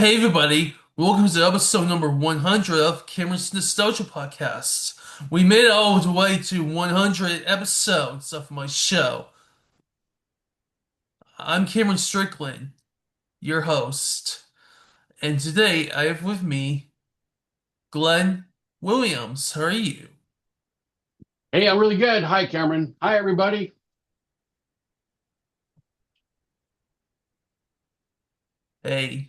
Hey everybody, welcome to episode number 100 of Cameron's Nostalgia Podcast. We made it all the way to 100 episodes of my show. I'm Cameron Strickland, your host, and today I have with me Glenn Williams. How are you? Hey, I'm really good. Hi, Cameron. Hi, everybody. Hey.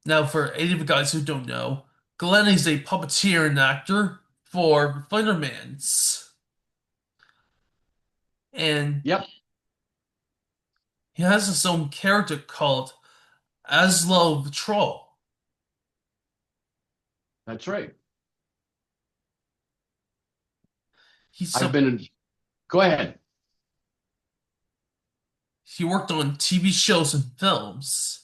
Now, for any of the guys who don't know, Glenn is a puppeteer and actor for Thundermans, and Yep, he has his own character called Aslo the Troll. that's right. He's I've so been, go ahead. he worked on TV shows and films.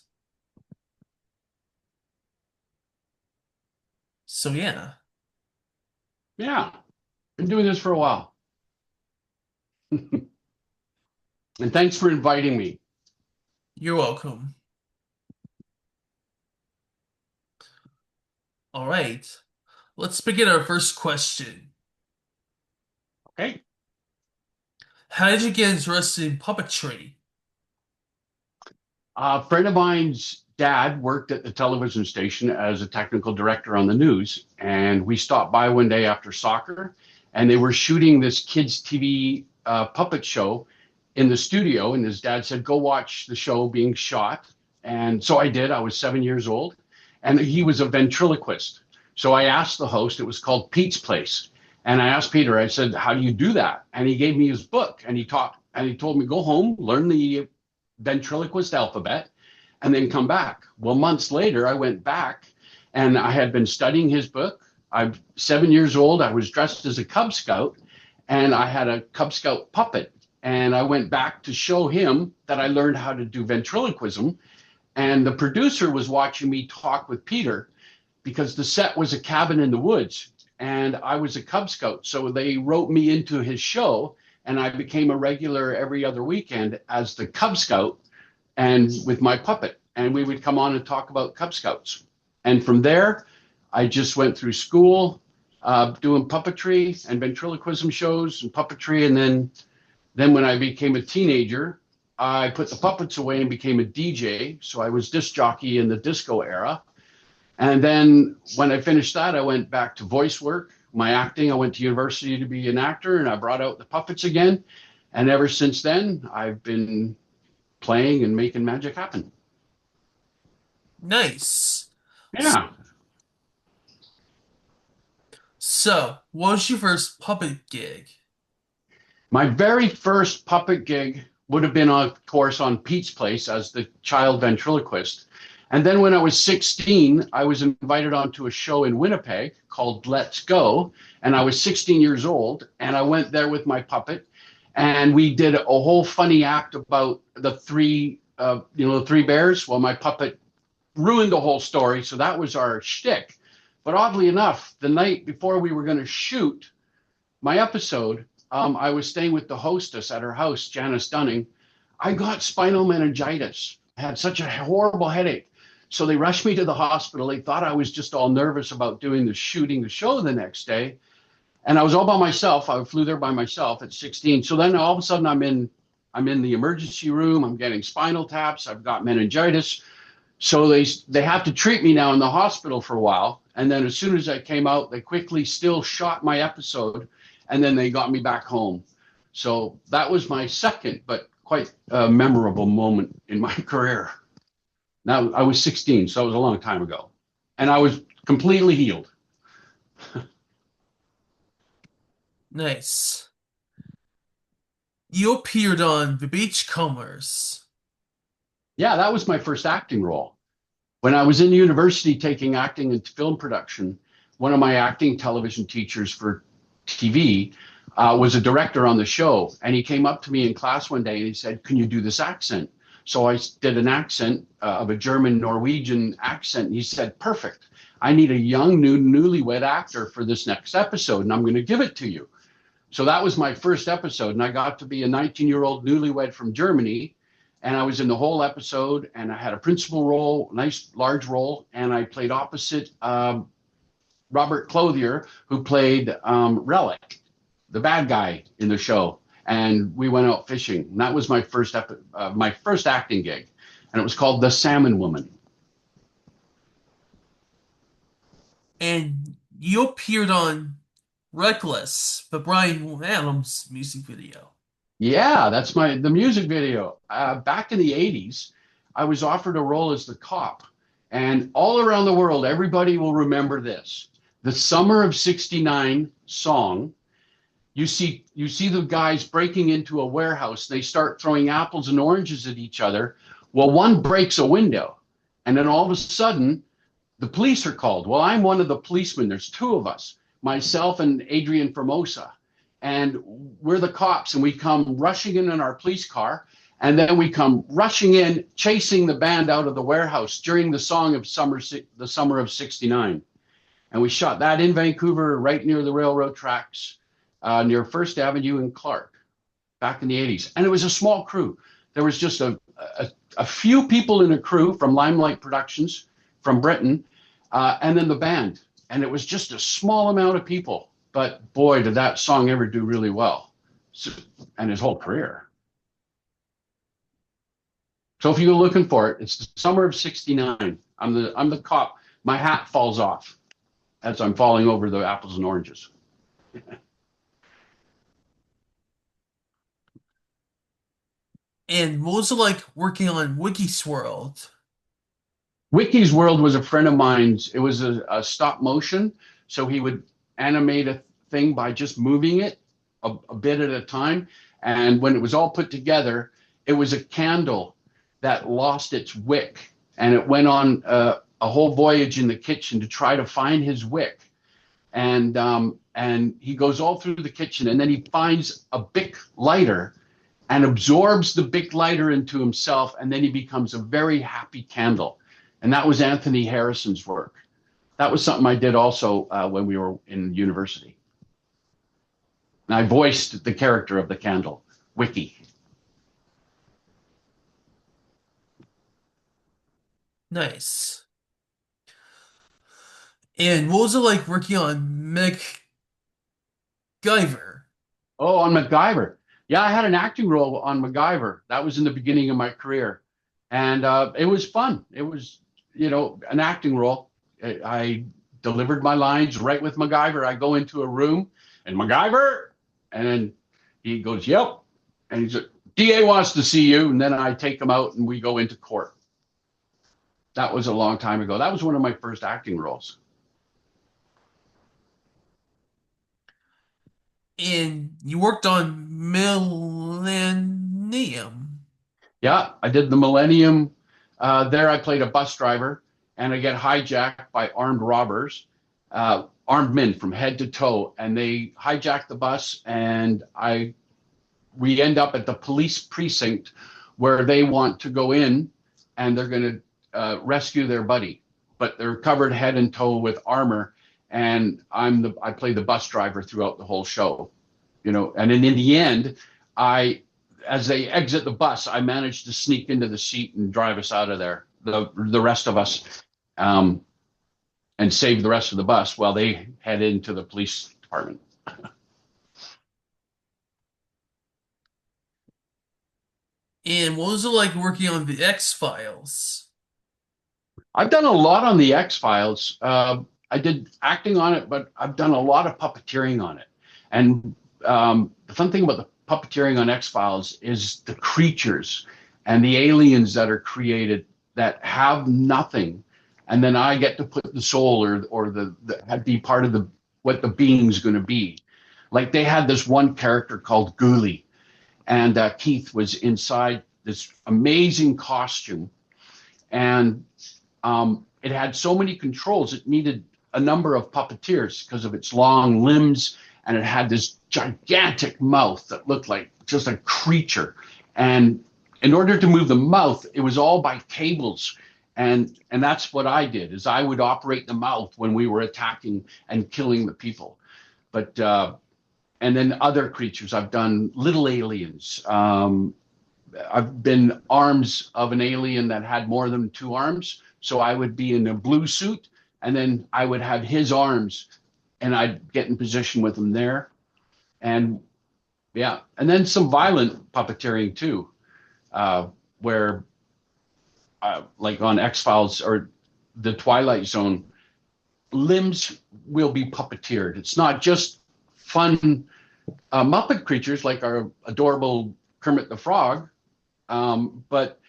So yeah, Yeah, been doing this for a while. And thanks for inviting me. you're welcome. All right, let's begin our first question. Okay. How did you get interested in puppetry? A friend of mine's dad worked at the television station as a technical director on the news. And we stopped by one day after soccer, and they were shooting this kids' TV puppet show in the studio. And his dad said, go watch the show being shot. And so I did. I was 7 years old, and he was a ventriloquist. So I asked the host, it was called Pete's Place. And I asked Peter, I said, how do you do that? And he gave me his book, and he taught, and he told me, go home, learn the ventriloquist alphabet, and then come back. Well, months later, I went back and I had been studying his book. I'm 7 years old. I was dressed as a Cub Scout, and I had a Cub Scout puppet. And I went back to show him that I learned how to do ventriloquism. And the producer was watching me talk with Peter because the set was a cabin in the woods and I was a Cub Scout. So they wrote me into his show, and I became a regular every other weekend as the Cub Scout and with my puppet. And we would come on and talk about Cub Scouts. And from there, I just went through school doing puppetry and ventriloquism shows and puppetry. And then when I became a teenager, I put the puppets away and became a DJ. So I was disc jockey in the disco era. And then when I finished that, I went back to voice work, my acting. I went to university to be an actor, and I brought out the puppets again. And ever since then, I've been playing and making magic happen. Nice. S- Yeah. So, what was your first puppet gig? My very first puppet gig would have been, of course, on Pete's Place as the child ventriloquist. And then when I was 16, I was invited onto a show in Winnipeg called Let's Go. And I was 16 years old. And I went there with my puppet. And we did a whole funny act about the three bears. Well, my puppet ruined the whole story. So that was our shtick. But oddly enough, the night before we were going to shoot my episode, I was staying with the hostess at her house, Janice Dunning. I got spinal meningitis. I had such a horrible headache. So they rushed me to the hospital. They thought I was just all nervous about doing the shooting the show the next day. And I was all by myself. I flew there by myself at 16. So then all of a sudden I'm in the emergency room. I'm getting spinal taps. I've got meningitis. So they have to treat me now in the hospital for a while. And then as soon as I came out, they quickly still shot my episode, and then they got me back home. So that was my second, but quite a memorable moment in my career. Now I was 16, so that was a long time ago, and I was completely healed. Nice. You appeared on The Beachcombers. Yeah, that was my first acting role. When I was in university taking acting and film production, one of my acting television teachers for TV was a director on the show. And he came up to me in class one day and he said, can you do this accent? So I did an accent of a German Norwegian accent. And he said, perfect. I need a young, newlywed actor for this next episode, and I'm going to give it to you. So that was my first episode. And I got to be a 19-year-old newlywed from Germany. and I was in the whole episode, and I had a principal role, nice large role, and I played opposite Robert Clothier, who played Relic, the bad guy in the show, and we went out fishing. And that was my first acting gig, and it was called The Salmon Woman. And you appeared on Reckless, the Brian Adams music video. Yeah, that's the music video. Back in the 80s, I was offered a role as the cop. And all around the world, everybody will remember this. The Summer of 69 song. You see the guys breaking into a warehouse. They start throwing apples and oranges at each other. Well, one breaks a window. And then all of a sudden, the police are called. Well, I'm one of the policemen. There's two of us, myself and Adrian Formosa. And we're the cops, and we come rushing in our police car, and then we come rushing in, chasing the band out of the warehouse during the the summer of '69. And we shot that in Vancouver, right near the railroad tracks, near First Avenue in Clark, back in the '80s. And it was a small crew. There was just a few people in a crew from Limelight Productions from Britain, and then the band. And it was just a small amount of people. But boy, did that song ever do really well, so, and his whole career. So if you go looking for it, it's the summer of '69. I'm the cop. My hat falls off as I'm falling over the apples and oranges. And what was it like working on Wiki's World? Wiki's World was a friend of mine's. It was a stop motion, so he would animate a thing by just moving it a bit at a time. And when it was all put together, it was a candle that lost its wick, and it went on a whole voyage in the kitchen to try to find his wick. And he goes all through the kitchen, and then he finds a Bic lighter and absorbs the Bic lighter into himself, and then he becomes a very happy candle. And that was Anthony Harrison's work. That was something I did also when we were in university. And I voiced the character of the candle, Wiki. Nice. And what was it like working on MacGyver? Oh, on MacGyver. Yeah, I had an acting role on MacGyver. That was in the beginning of my career. And it was fun. It was, an acting role. I delivered my lines right with MacGyver. I go into a room and MacGyver, and then he goes, yep. And he said, DA wants to see you. And then I take him out and we go into court. That was a long time ago. That was one of my first acting roles. And you worked on Millennium. Yeah, I did the Millennium. There I played a bus driver, and I get hijacked by armed robbers, armed men from head to toe, and they hijack the bus, and we end up at the police precinct where they want to go in, and they're going to rescue their buddy, but they're covered head and toe with armor, and I play the bus driver throughout the whole show, and then in the end, as they exit the bus, I managed to sneak into the seat and drive us out of there, the rest of us, and save the rest of the bus while they head into the police department. And what was it like working on the X-Files? I've done a lot on the X-Files. I did acting on it, but I've done a lot of puppeteering on it. And the fun thing about the puppeteering on X-Files is the creatures and the aliens that are created that have nothing, and then I get to put the soul or the be part of what the being's going to be. Like they had this one character called Ghoulie, and Keith was inside this amazing costume, and it had so many controls. It needed a number of puppeteers because of its long limbs, and it had this gigantic mouth that looked like just a creature. And in order to move the mouth, it was all by cables. And that's what I did, is I would operate the mouth when we were attacking and killing the people. But and then other creatures, I've done little aliens, I've been arms of an alien that had more than two arms. So I would be in a blue suit, and then I would have his arms, and I'd get in position with him there. And yeah, and then some violent puppeteering too, where like on X Files or the Twilight Zone, limbs will be puppeteered. It's not just fun Muppet creatures like our adorable Kermit the Frog, but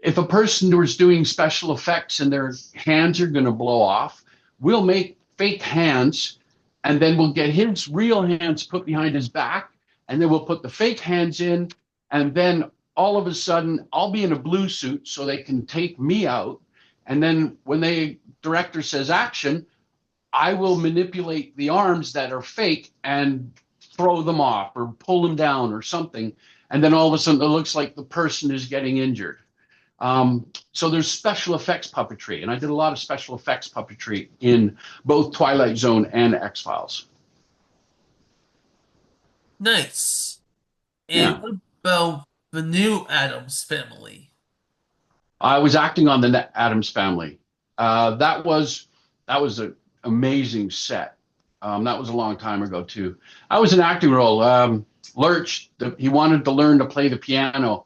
if a person was doing special effects and their hands are going to blow off, we'll make fake hands, and then we'll get his real hands put behind his back, and then we'll put the fake hands in, and then all of a sudden I'll be in a blue suit so they can take me out. And then when the director says action, I will manipulate the arms that are fake and throw them off or pull them down or something. And then all of a sudden it looks like the person is getting injured. So there's special effects puppetry, and I did a lot of special effects puppetry in both Twilight Zone and X-Files. Nice. And Yeah. what about the new Adams Family? I was acting on the Addams Family. That was an amazing set. That was a long time ago too. I was an acting role. Lurch, he wanted to learn to play the piano,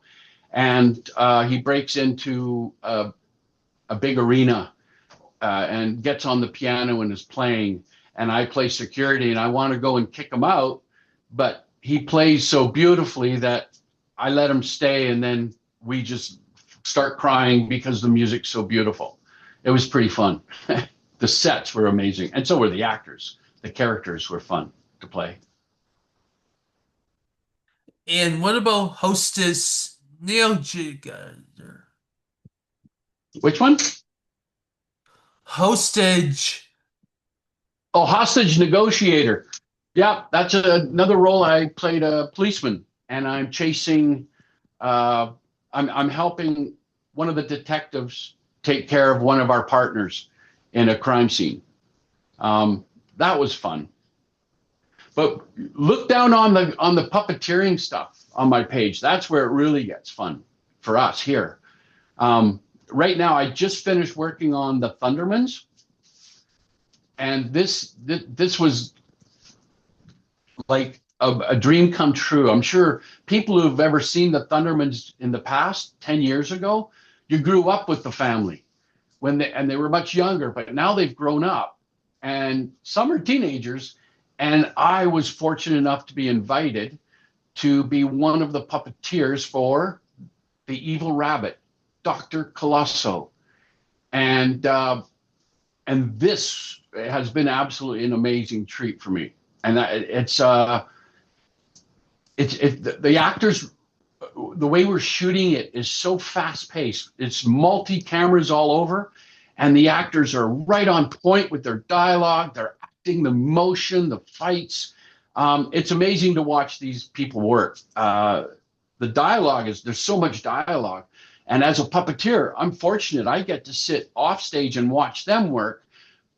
and he breaks into a big arena and gets on the piano and is playing. And I play security, and I want to go and kick him out, but he plays so beautifully that I let him stay, and then we just start crying because the music's so beautiful. It was pretty fun. The sets were amazing, and so were the actors. The characters were fun to play. And what about Hostess Neil Jigander? Which one? Hostage. Oh, hostage negotiator. Yeah, that's another role. I played a policeman, and I'm chasing. I'm helping one of the detectives take care of one of our partners in a crime scene. That was fun. But look down on the puppeteering stuff on my page. That's where it really gets fun for us here. Right now, I just finished working on the Thundermans, and this was like a dream come true. I'm sure people who've ever seen the Thundermans in the past, 10 years ago, you grew up with the family and they were much younger, but now they've grown up and some are teenagers. And I was fortunate enough to be invited to be one of the puppeteers for the evil rabbit, Dr. Colosso. And this has been absolutely an amazing treat for me. And the actors, the way we're shooting it is so fast paced. It's multi cameras all over, and the actors are right on point with their dialogue. They're acting the motion, the fights. It's amazing to watch these people work. The dialogue there's so much dialogue. And as a puppeteer, I'm fortunate. I get to sit off stage and watch them work.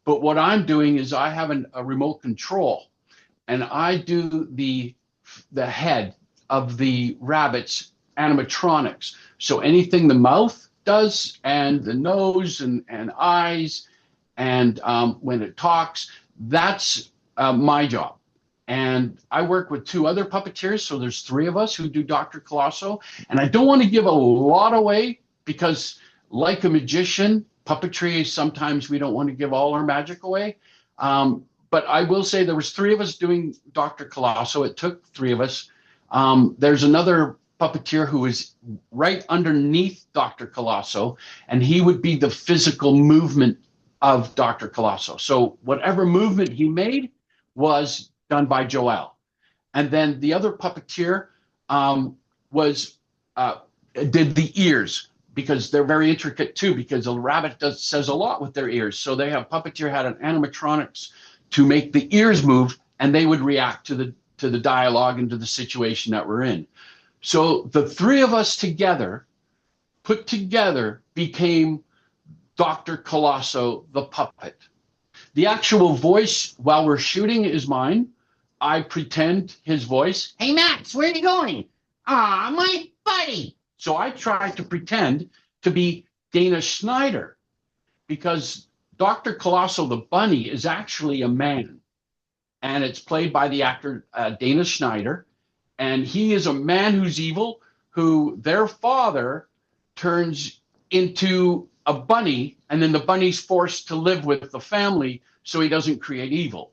But what I'm doing is I have a remote control, and I do the head of the rabbit's animatronics. So anything the mouth does and the nose and eyes and when it talks, that's my job. And I work with two other puppeteers, so there's three of us who do Dr. Colosso. And I don't want to give a lot away because, like a magician, puppetry, sometimes we don't want to give all our magic away. But I will say there was three of us doing Dr. Colosso. It took three of us. There's another puppeteer who is right underneath Dr. Colosso, and he would be the physical movement of Dr. Colosso. So whatever movement he made was done by Joel. And then the other puppeteer did the ears, because they're very intricate too, because a rabbit says a lot with their ears. So they have puppeteer had an animatronics to make the ears move, and they would react to the dialogue and to the situation that we're in. So the three of us together, put together, became Dr. Colosso, the puppet. The actual voice while we're shooting is mine. I pretend his voice. Hey, Max, where are you going? Ah, my buddy. So I tried to pretend to be Dana Schneider because Dr. Colosso the bunny is actually a man, and it's played by the actor Dana Schneider. And he is a man who's evil, who their father turns into a bunny, and then the bunny's forced to live with the family so he doesn't create evil.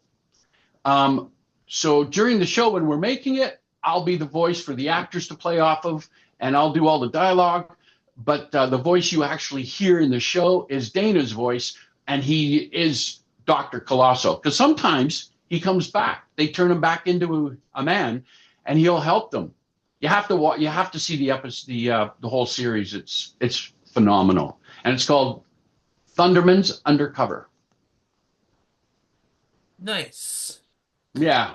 Um, so during the show, when we're making it, I'll be the voice for the actors to play off of, and I'll do all the dialogue. But the voice you actually hear in the show is Dana's voice, and he is Dr. Colosso. Because sometimes he comes back; they turn him back into a man, and he'll help them. You have to see the episode, the whole series. It's phenomenal, and it's called Thunderman's Undercover. Nice. Yeah.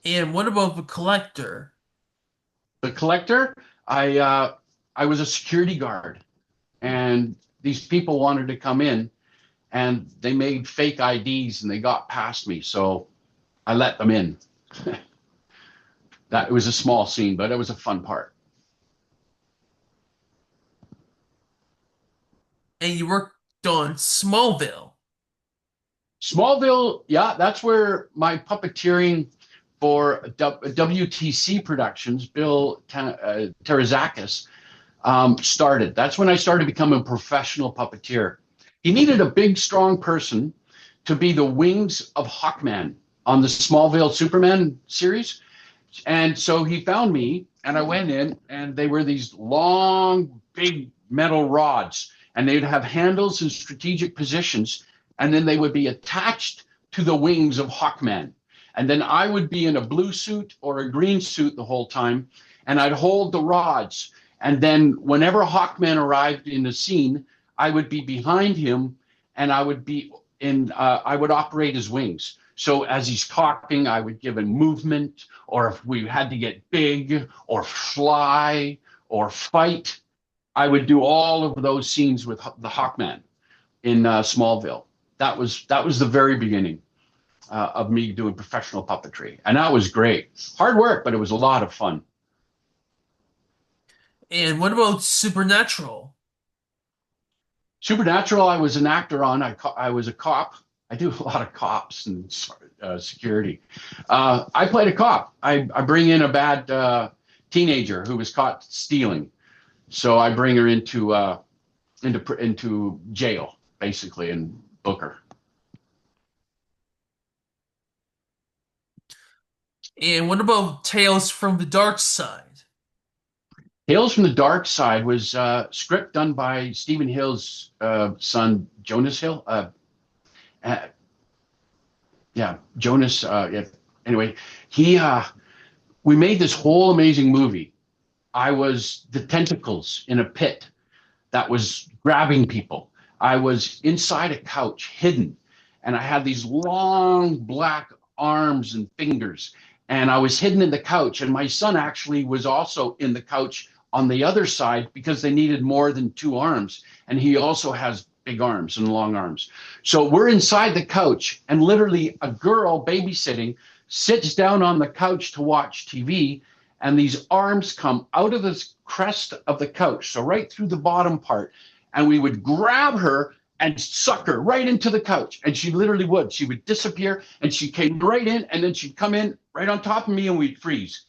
And what about the collector? The collector, I was a security guard, and these people wanted to come in, and they made fake IDs, and they got past me, so I let them in. That it was a small scene, but it was a fun part. And you worked on Smallville. Smallville, yeah, that's where my puppeteering for WTC Productions, Bill Terazakis, started. That's when I started becoming a professional puppeteer. He needed a big, strong person to be the wings of Hawkman on the Smallville Superman series. And so he found me, and I went in, and they were these long, big metal rods, and they'd have handles in strategic positions, and then they would be attached to the wings of Hawkman. And then I would be in a blue suit or a green suit the whole time, and I'd hold the rods. And then whenever Hawkman arrived in the scene, I would be behind him, and I would operate his wings. So as he's talking, I would give him movement, or if we had to get big or fly or fight, I would do all of those scenes with the Hawkman in Smallville. That was the very beginning of me doing professional puppetry, and that was great. Hard work, but it was a lot of fun. And what about Supernatural? Supernatural, I was an actor on. I was a cop. I do a lot of cops and security. I played a cop. I bring in a bad teenager who was caught stealing, so I bring her into jail basically and book her. And what about Tales from the Dark Side? Tales from the Dark Side was a script done by Stephen Hill's son, Jonas Hill. Uh, yeah, Jonas. Yeah. Anyway, he we made this whole amazing movie. I was the tentacles in a pit that was grabbing people. I was inside a couch, hidden, and I had these long black arms and fingers, and I was hidden in the couch. And my son actually was also in the couch on the other side because they needed more than two arms, and he also has big arms and long arms. So we're inside the couch, and literally a girl babysitting sits down on the couch to watch TV, and these arms come out of the crest of the couch, so right through the bottom part, and we would grab her and suck her right into the couch, and she literally would. She would disappear, and she came right in, and then she'd come in right on top of me, and we'd freeze,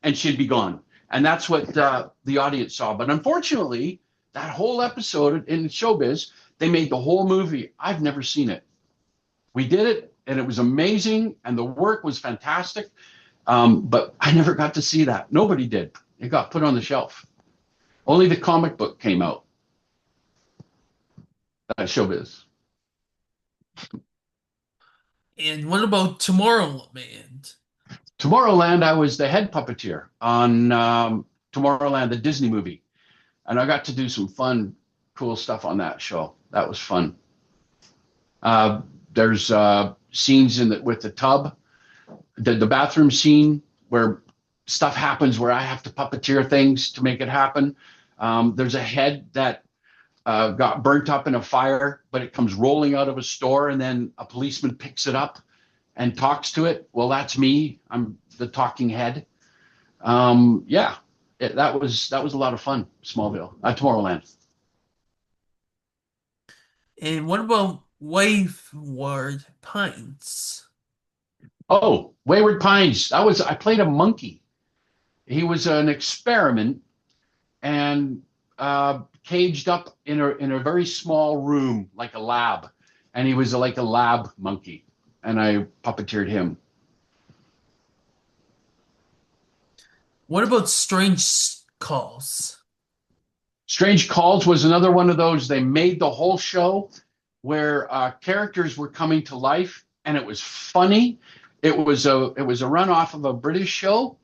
and she'd be gone. And that's what the audience saw. But unfortunately, that whole episode in showbiz, they made the whole movie. I've never seen it. We did it, and it was amazing, and the work was fantastic. But I never got to see that. Nobody did. It got put on the shelf. Only the comic book came out. Showbiz. And what about Tomorrowland? Tomorrowland, I was the head puppeteer on Tomorrowland, the Disney movie. And I got to do some fun, cool stuff on that show. That was fun. There's scenes with the tub, the bathroom scene where stuff happens where I have to puppeteer things to make it happen. There's a head that got burnt up in a fire, but it comes rolling out of a store, and then a policeman picks it up and talks to it. Well, that's me. I'm the talking head. Yeah, that was a lot of fun. Smallville, Tomorrowland. And what about Wayward Pines? Oh, Wayward Pines. I played a monkey. He was an experiment and caged up in a very small room, like a lab, and he was like a lab monkey, and I puppeteered him. What about Strange Calls? Strange Calls was another one of those. They made the whole show where characters were coming to life, and it was funny. It was a runoff of a British show,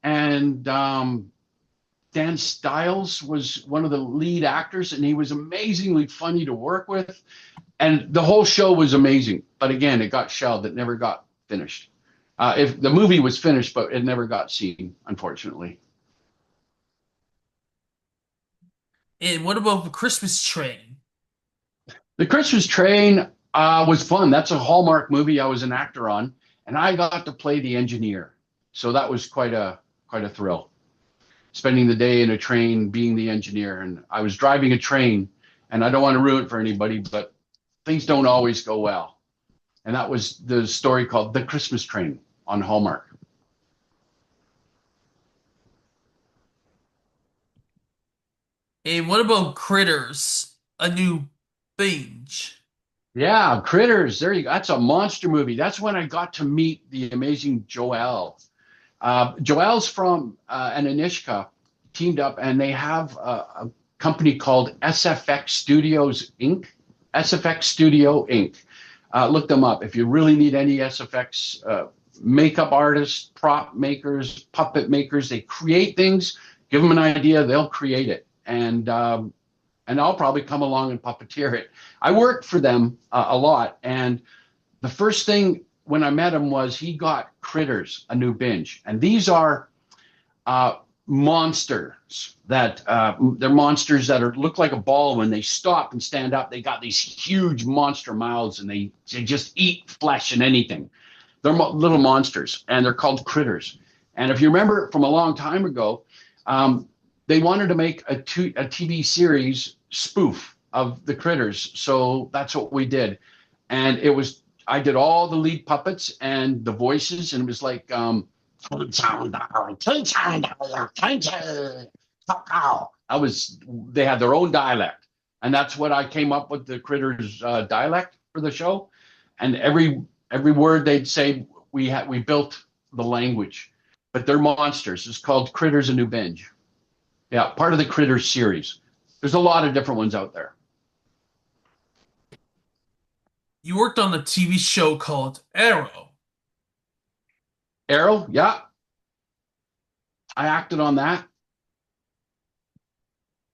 and Dan Stiles was one of the lead actors, and he was amazingly funny to work with. And the whole show was amazing. But again, it got shelved. It never got finished. If the movie was finished, but it never got seen, unfortunately. And what about the Christmas Train? The Christmas Train was fun. That's a Hallmark movie I was an actor on, and I got to play the engineer. So that was quite a thrill. Spending the day in a train, being the engineer, and I was driving a train. And I don't want to ruin it for anybody, but things don't always go well. And that was the story called The Christmas Train on Hallmark. And what about Critters? A new binge. Yeah, Critters. There you go. That's a monster movie. That's when I got to meet the amazing Joelle. Joelle's from and Anishka teamed up, and they have a company called SFX Studios Inc. SFX Studio Inc. Look them up if you really need any SFX makeup artists, prop makers, puppet makers. They create things. Give them an idea, they'll create it, and I'll probably come along and puppeteer it. I worked for them a lot, and the first thing when I met him was he got Critters, a new binge, and these are uh, monsters that they're monsters that look like a ball. When they stop and stand up, they got these huge monster mouths, and they just eat flesh and anything. They're little monsters, and they're called Critters. And if you remember from a long time ago, um, they wanted to make a TV series spoof of the Critters, so that's what we did. And it was I did all the lead puppets and the voices, and it was like I was they had their own dialect, and that's what I came up with the Critters dialect for the show. And every word they'd say, we built the language, but they're monsters. It's called Critters: A New Binge. Yeah, part of the Critters series. There's a lot of different ones out there. You worked on a TV show called Arrow. Arrow, yeah, I acted on that.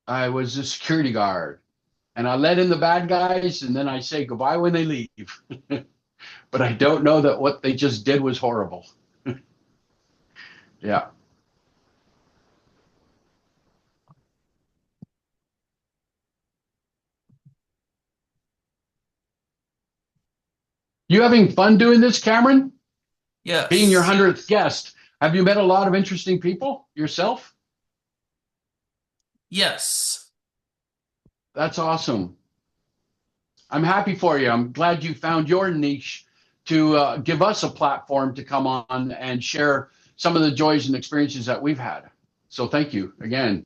I was a security guard, and I let in the bad guys, and then I say goodbye when they leave. But I don't know that what they just did was horrible. Yeah. You having fun doing this, Cameron? Being your Yes. 100th guest, have you met a lot of interesting people yourself? Yes. That's awesome. I'm happy for you. I'm glad you found your niche to give us a platform to come on and share some of the joys and experiences that we've had. So thank you again.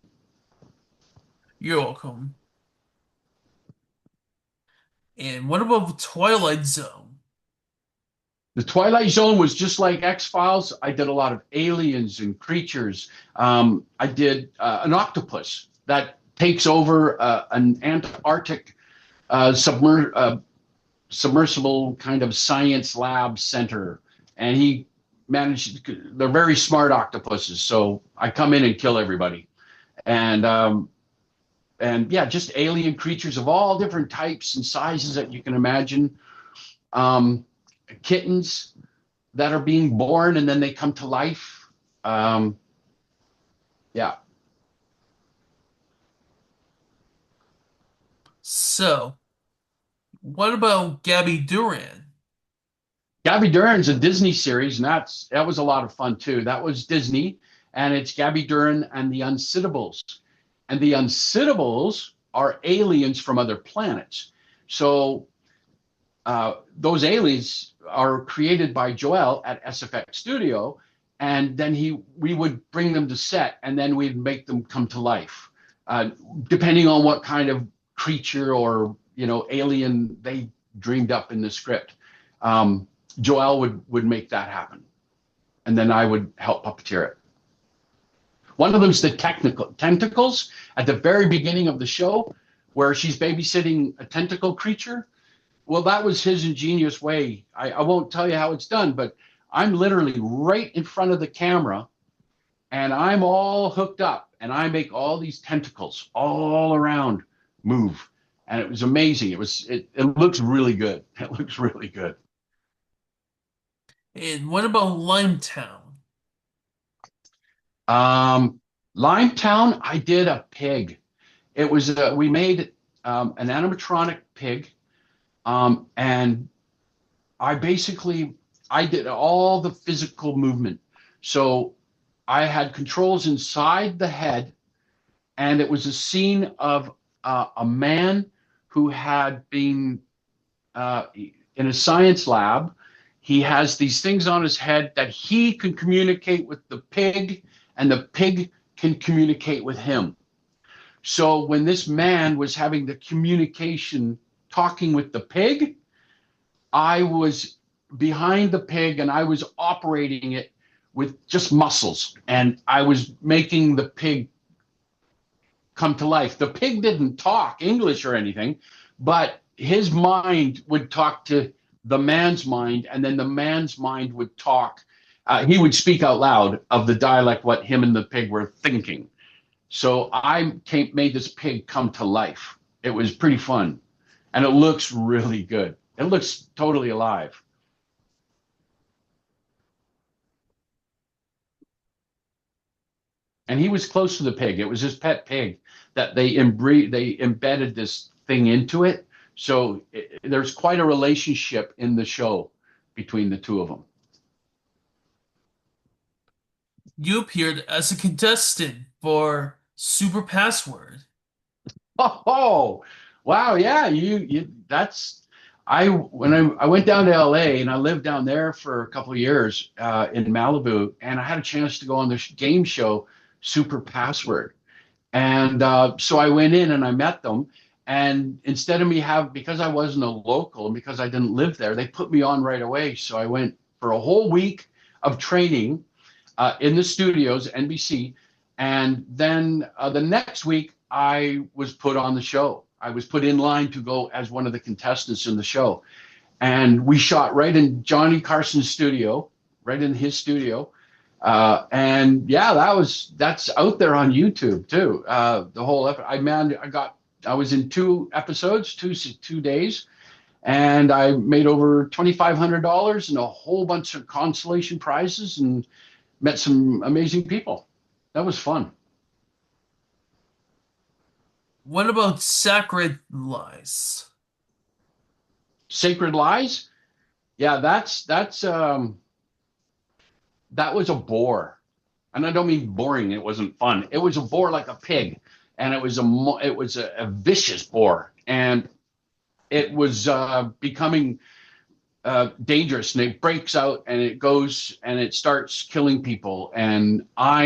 You're welcome. And what about the Twilight Zone? The Twilight Zone was just like X Files. I did a lot of aliens and creatures. I did an octopus that takes over an Antarctic submersible kind of science lab center, and he managed. They're very smart octopuses, so I come in and kill everybody. And yeah, just alien creatures of all different types and sizes that you can imagine. Um, Kittens that are being born and then they come to life. Um, yeah. So, what about Gabby Duran? Gabby Duran's a Disney series, and that was a lot of fun too. That was Disney, and it's Gabby Duran and the Unsittables. And the Unsittables are aliens from other planets. So those aliens are created by Joel at SFX Studio, and then we would bring them to set, and then we'd make them come to life, uh, depending on what kind of creature or alien they dreamed up in the script. Um, Joel would make that happen, and then I would help puppeteer it. One of them's the technical tentacles at the very beginning of the show, where she's babysitting a tentacle creature. Well, that was his ingenious way. I won't tell you how it's done, but I'm literally right in front of the camera and I'm all hooked up and I make all these tentacles all around move. And it was amazing. It looks really good. It looks really good. And what about Limetown? Um, Limetown, I did a pig. It was we made an animatronic pig, and I did all the physical movement. So I had controls inside the head, and it was a scene of a man who had been in a science lab. He has these things on his head that he can communicate with the pig, and the pig can communicate with him. So when this man was having the communication, talking with the pig, I was behind the pig and I was operating it with just muscles, and I was making the pig come to life. The pig didn't talk English or anything, but his mind would talk to the man's mind, and then the man's mind would talk. He would speak out loud of the dialect, what him and the pig were thinking. So made this pig come to life. It was pretty fun, and it looks really good. It looks totally alive. And he was close to the pig. It was his pet pig that they embedded this thing into it. So there's quite a relationship in the show between the two of them. You appeared as a contestant for Super Password. Oh, wow. Yeah. You, that's, I went down to LA and I lived down there for a couple of years in Malibu, and I had a chance to go on this game show, Super Password. And so I went in and I met them. And instead of because I wasn't a local and because I didn't live there, they put me on right away. So I went for a whole week of training in the studios, NBC. And then the next week, I was put on the show. I was put in line to go as one of the contestants in the show. And we shot right in Johnny Carson's studio, right in his studio. And yeah, that's out there on YouTube too. The whole I was in 2 episodes, two days, and I made over $2,500 and a whole bunch of consolation prizes and met some amazing people. That was fun. What about Sacred Lies? Sacred Lies? Yeah, that was a bore. And I don't mean boring, it wasn't fun. It was a bore like a pig, and it was a vicious bore, and it was becoming dangerous, and it breaks out and it goes and it starts killing people, and I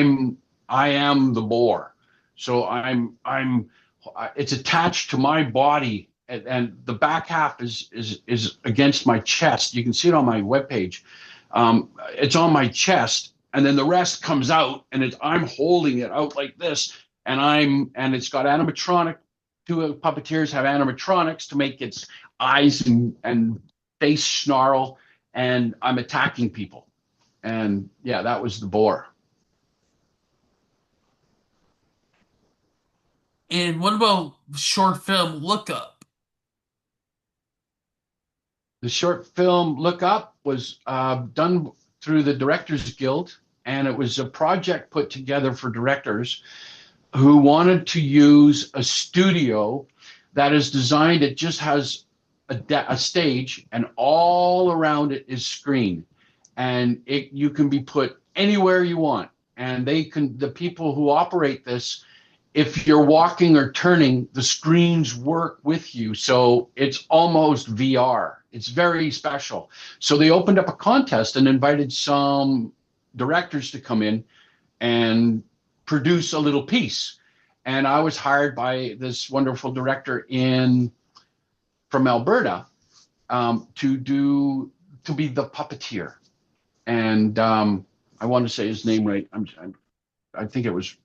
am the boar. So it's attached to my body, and the back half is against my chest. You can see it on my webpage. It's on my chest, and then the rest comes out, and I'm holding it out like this, and it's got animatronic. Two puppeteers have animatronics to make its eyes and face snarl, and I'm attacking people. And yeah, that was the boar. And what about short film Look Up? The short film Look Up was done through the Directors Guild, and it was a project put together for directors who wanted to use a studio that is designed, it just has a stage, and all around it is screen, and you can be put anywhere you want. And the people who operate this, if you're walking or turning, the screens work with you. So it's almost VR. It's very special. So they opened up a contest and invited some directors to come in and produce a little piece. And I was hired by this wonderful director in from Alberta, to be the puppeteer. And I want to say his name right. I think it was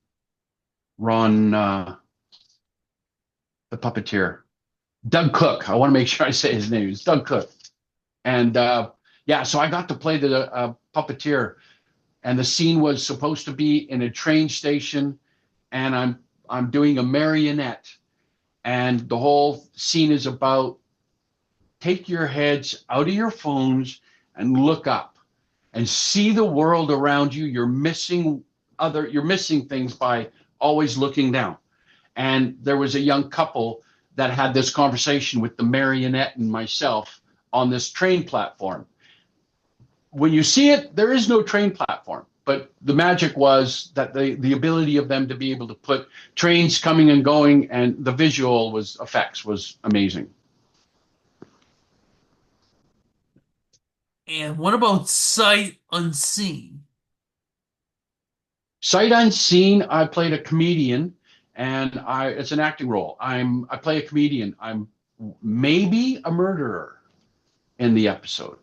Ron, the puppeteer, Doug Cook. I want to make sure I say his name. It's Doug Cook. And yeah, so I got to play the puppeteer, and the scene was supposed to be in a train station, and I'm doing a marionette, and the whole scene is about take your heads out of your phones and look up and see the world around you. You're missing things by always looking down. And there was a young couple that had this conversation with the marionette and myself on this train platform. When you see it, there is no train platform, but the magic was that the ability of them to be able to put trains coming and going, and the visual effects was amazing. And what about sight unseen? Sight unseen, I played a comedian, and it's an acting role. I play a comedian. I'm maybe a murderer in the episode.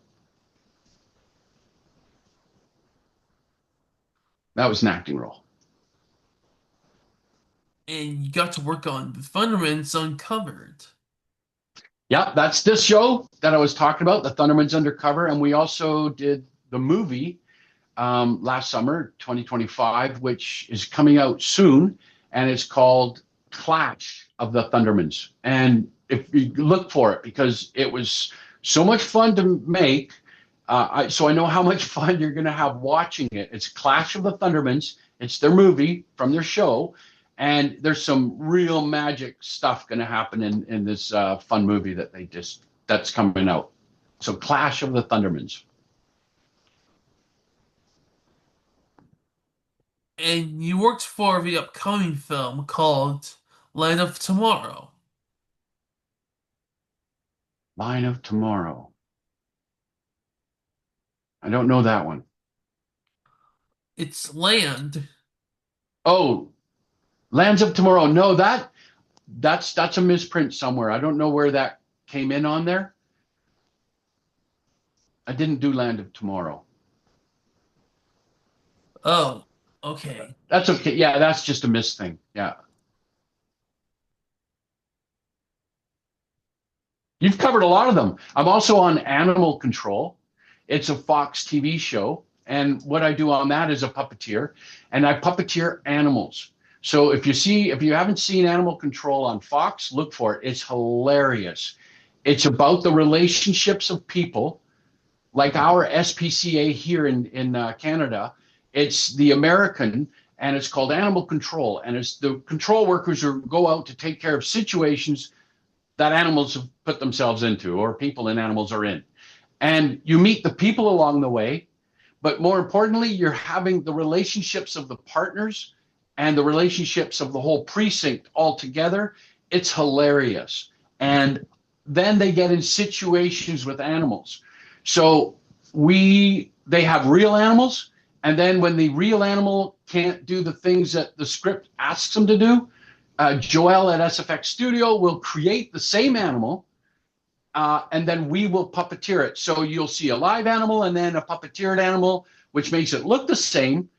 That was an acting role. And you got to work on the Thundermans Uncovered. Yeah, that's this show that I was talking about, the Thunderman's Undercover, and we also did the movie last summer, 2025, which is coming out soon, and it's called Clash of the Thundermans. And if you look for it, because it was so much fun to make, so I know how much fun you're going to have watching it. It's Clash of the Thundermans. It's their movie from their show, and there's some real magic stuff going to happen in this fun movie that's coming out. So Clash of the Thundermans. And you worked for the upcoming film called Land of Tomorrow. Line of Tomorrow. I don't know that one. It's Land. Oh, Lands of Tomorrow. No, that's a misprint somewhere. I don't know where that came in on there. I didn't do Land of Tomorrow. Oh, okay. That's okay. Yeah, that's just a miss thing. Yeah. You've covered a lot of them. I'm also on Animal Control. It's a Fox TV show. And what I do on that is a puppeteer, and I puppeteer animals. So if you haven't seen Animal Control on Fox, look for it. It's hilarious. It's about the relationships of people, like our SPCA here in Canada. It's the American, and it's called Animal Control. And it's the control workers who go out to take care of situations that animals have put themselves into, or people and animals are in. And you meet the people along the way, but more importantly, you're having the relationships of the partners and the relationships of the whole precinct all together. It's hilarious. And then they get in situations with animals. So they have real animals, and then when the real animal can't do the things that the script asks them to do, Joel at SFX Studio will create the same animal, and then we will puppeteer it. So you'll see a live animal and then a puppeteered animal, which makes it look the same,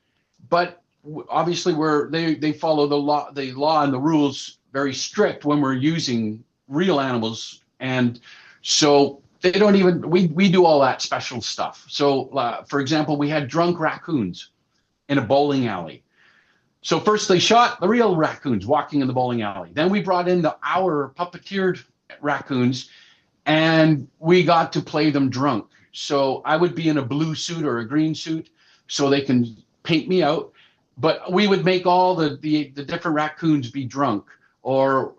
but obviously they follow the law and the rules very strict when we're using real animals, and so they don't even we do all that special stuff. So for example, we had drunk raccoons in a bowling alley. So first they shot the real raccoons walking in the bowling alley. Then we brought in our puppeteered raccoons, and we got to play them drunk. So I would be in a blue suit or a green suit so they can paint me out. But we would make all the different raccoons be drunk. Or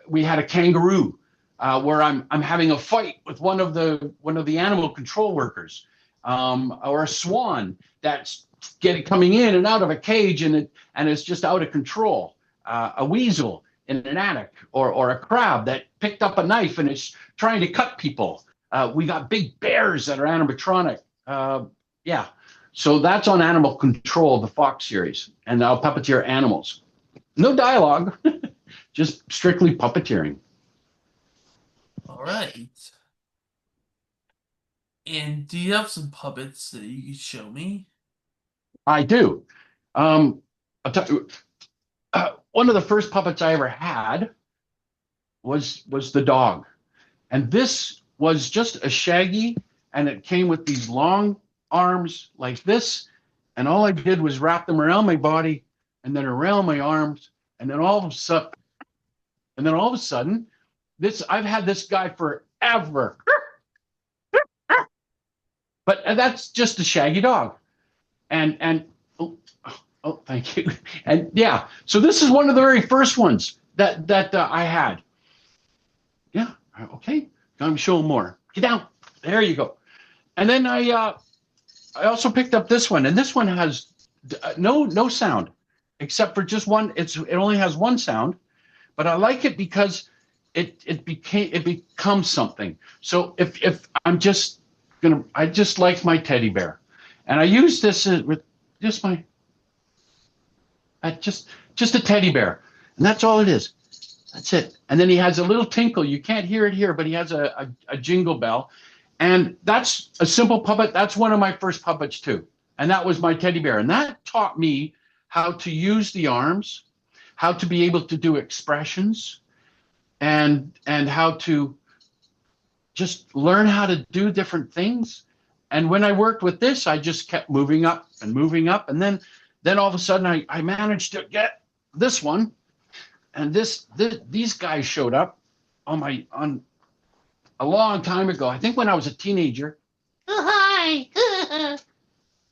we had a kangaroo where I'm having a fight with one of the animal control workers, or a swan that's getting coming in and out of a cage and it's just out of control. A weasel in an attic, or a crab that picked up a knife and is trying to cut people. We got big bears that are animatronic. Yeah, so that's on Animal Control, the Fox series, and I'll puppeteer animals. No dialogue, just strictly puppeteering. All right. And do you have some puppets that you could show me? I do. Um, I'll tell you, one of the first puppets I ever had was the dog, and this was just a Shaggy, and it came with these long arms like this, and all I did was wrap them around my body, and then around my arms, and then all of a sudden, this I've had this guy forever, but that's just a Shaggy dog, and oh, oh, thank you, and yeah, so this is one of the very first ones that I had. Yeah, okay, I'm showing more. Get down. There you go. And then I also picked up this one, and this one has no sound except for just one. It only has one sound, but I like it because it becomes something. So if I'm just gonna, I just like my teddy bear, and I use this with just my just a teddy bear, and that's all it is. That's it. And then he has a little tinkle. You can't hear it here, but he has a jingle bell. And that's a simple puppet. That's one of my first puppets too. And that was my teddy bear. And that taught me how to use the arms, how to be able to do expressions, and how to just learn how to do different things. And when I worked with this, I just kept moving up and moving up. And then all of a sudden I managed to get this one. And these guys showed up on a long time ago. I think when I was a teenager. Oh, hi.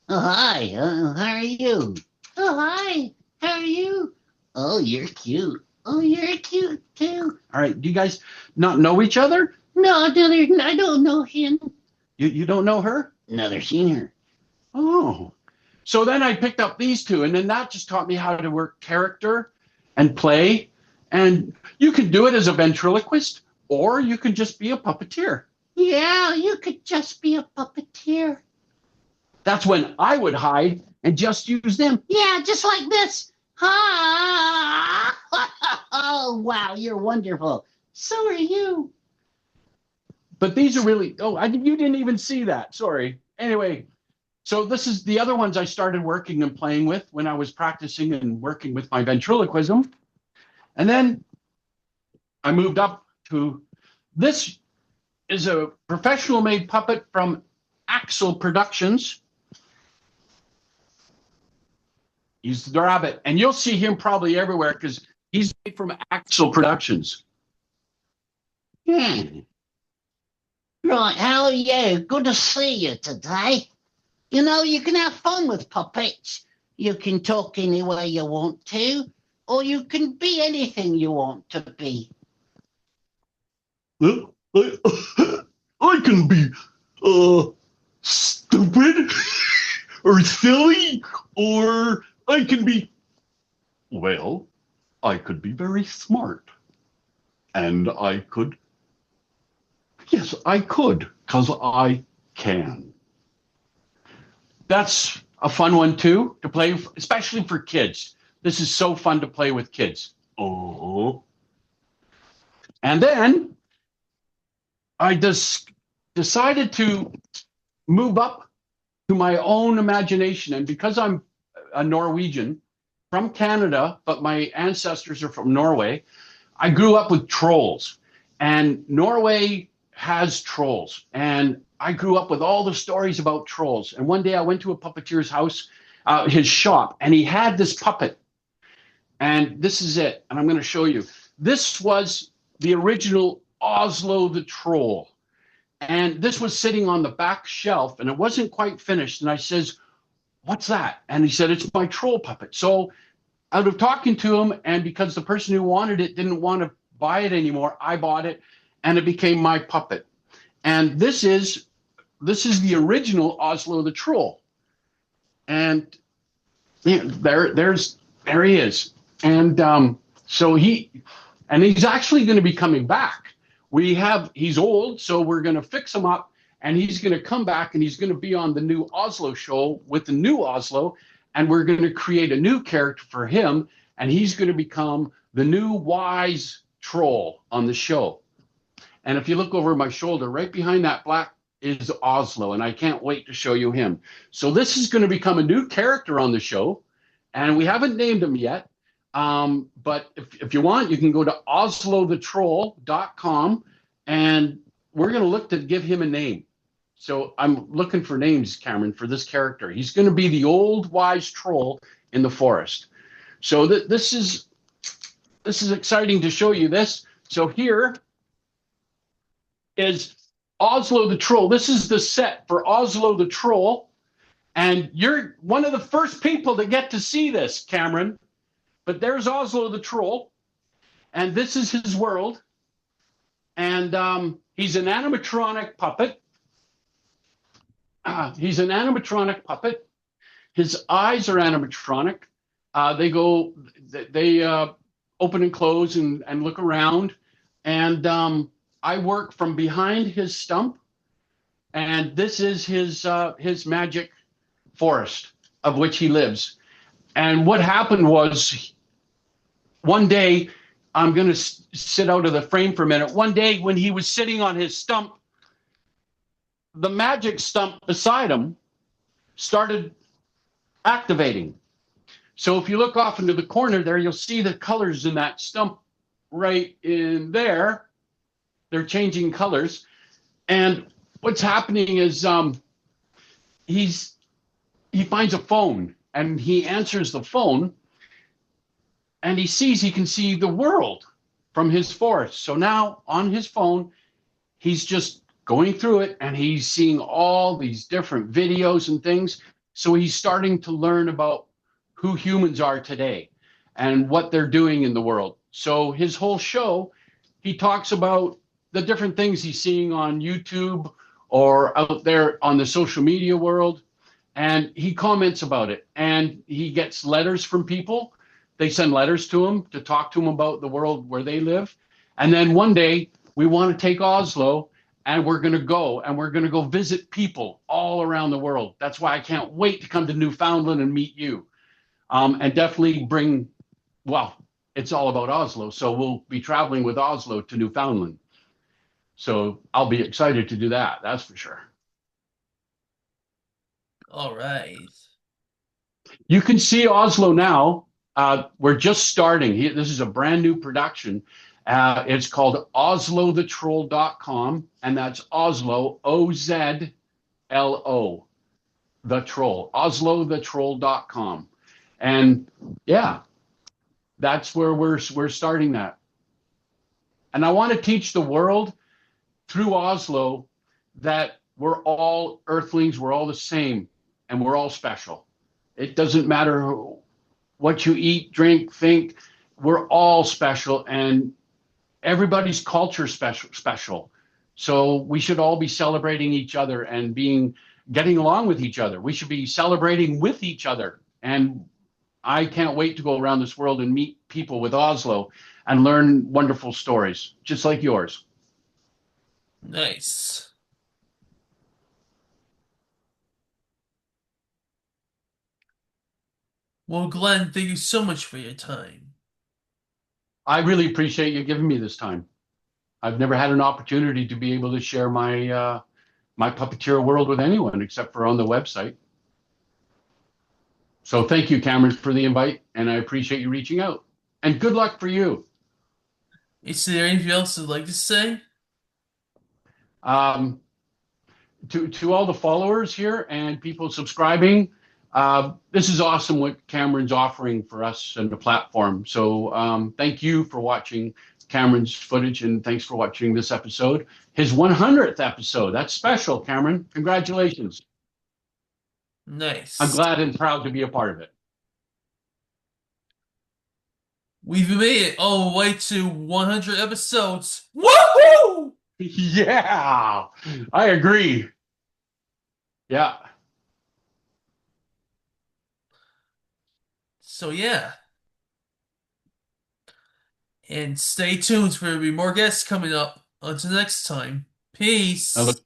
Oh, hi. How are you? Oh, hi. How are you? Oh, you're cute. Oh, you're cute too. All right, do you guys not know each other? No, I don't know him. You don't know her? Never seen her. Oh. So then I picked up these two, and then that just taught me how to work character and play. And you can do it as a ventriloquist, or you can just be a puppeteer. Yeah, you could just be a puppeteer. That's when I would hide and just use them. Yeah, just like this. Ha! Oh, wow, you're wonderful. So are you. But these are really, you didn't even see that. Sorry. Anyway, so this is the other ones I started working and playing with when I was practicing and working with my ventriloquism. And then I moved up to this is a professional made puppet from Axel Productions. He's the rabbit, and you'll see him probably everywhere because he's made from Axel Productions. Hmm. Right, how are you? Good to see you today. You know, you can have fun with puppets. You can talk any way you want to, or you can be anything you want to be. I can be stupid or silly, or I can be, well, I could be very smart. And yes, I could, because I can. That's a fun one too, to play, especially for kids. This is so fun to play with kids. Oh. And then I just decided to move up to my own imagination. And because I'm a Norwegian from Canada, but my ancestors are from Norway, I grew up with trolls. And Norway has trolls. And I grew up with all the stories about trolls. And one day I went to a puppeteer's house, his shop, and he had this puppet. And this is it. And I'm going to show you. This was the original Oslo the Troll. And this was sitting on the back shelf, and it wasn't quite finished. And I says, what's that? And he said, it's my troll puppet. So out of talking to him, and because the person who wanted it didn't want to buy it anymore, I bought it. and it became my puppet. And this is the original Oslo the Troll. And yeah, there he is. And so he's actually going to be coming back. He's old, so we're going to fix him up, and he's going to come back, and he's going to be on the new Oslo show with the new Oslo, and we're going to create a new character for him, and he's going to become the new wise troll on the show. And if you look over my shoulder, right behind that black is Oslo, and I can't wait to show you him. So this is going to become a new character on the show, and we haven't named him yet. But if you want, you can go to oslothetroll.com, and we're going to look to give him a name. So I'm looking for names, Cameron, for this character. He's going to be the old wise troll in the forest. So this is exciting to show you this. So here is Oslo the Troll. This is the set for Oslo the Troll. And you're one of the first people to get to see this, Cameron. But there's Oslo the Troll. And this is his world. And he's an animatronic puppet. He's an animatronic puppet. His eyes are animatronic. They open and close and look around. And I work from behind his stump, and this is his magic forest of which he lives. And what happened was, one day, I'm going to sit out of the frame for a minute. One day when he was sitting on his stump, the magic stump beside him started activating. So if you look off into the corner there, you'll see the colors in that stump right in there. They're changing colors. And what's happening is he finds a phone, and he answers the phone, and he can see the world from his forest. So now on his phone, he's just going through it, and he's seeing all these different videos and things. So he's starting to learn about who humans are today and what they're doing in the world. So his whole show, he talks about the different things he's seeing on YouTube or out there on the social media world. And he comments about it, and he gets letters from people. They send letters to him to talk to him about the world where they live. And then one day we want to take Oslo, and we're going to go visit people all around the world. That's why I can't wait to come to Newfoundland and meet you. And definitely it's all about Oslo. So we'll be traveling with Oslo to Newfoundland. So I'll be excited to do that. That's for sure. All right. You can see Oslo now. We're just starting. This is a brand new production. It's called oslothetroll.com, and that's Oslo, O-Z-L-O, the troll, oslothetroll.com. And yeah, that's where we're starting that. And I want to teach the world through Oslo that we're all earthlings, we're all the same, and we're all special. It doesn't matter what you eat, drink, think, we're all special, and everybody's culture special. So we should all be celebrating each other and getting along with each other. We should be celebrating with each other. And I can't wait to go around this world and meet people with Oslo and learn wonderful stories, just like yours. Nice. Well, Glenn, thank you so much for your time. I really appreciate you giving me this time. I've never had an opportunity to be able to share my my puppeteer world with anyone except for on the website. So thank you, Cameron, for the invite, and I appreciate you reaching out. And good luck for you. Is there anything else you'd like to say? To all the followers here and people subscribing, this is awesome what Cameron's offering for us and the platform. So thank you for watching Cameron's footage, and thanks for watching this episode. His 100th episode. That's special, Cameron. Congratulations. Nice. I'm glad and proud to be a part of it. We've made it all the way to 100 episodes. Woohoo! Yeah, I agree. Yeah. So yeah, and stay tuned for there'll be more guests coming up. Until next time, I peace. look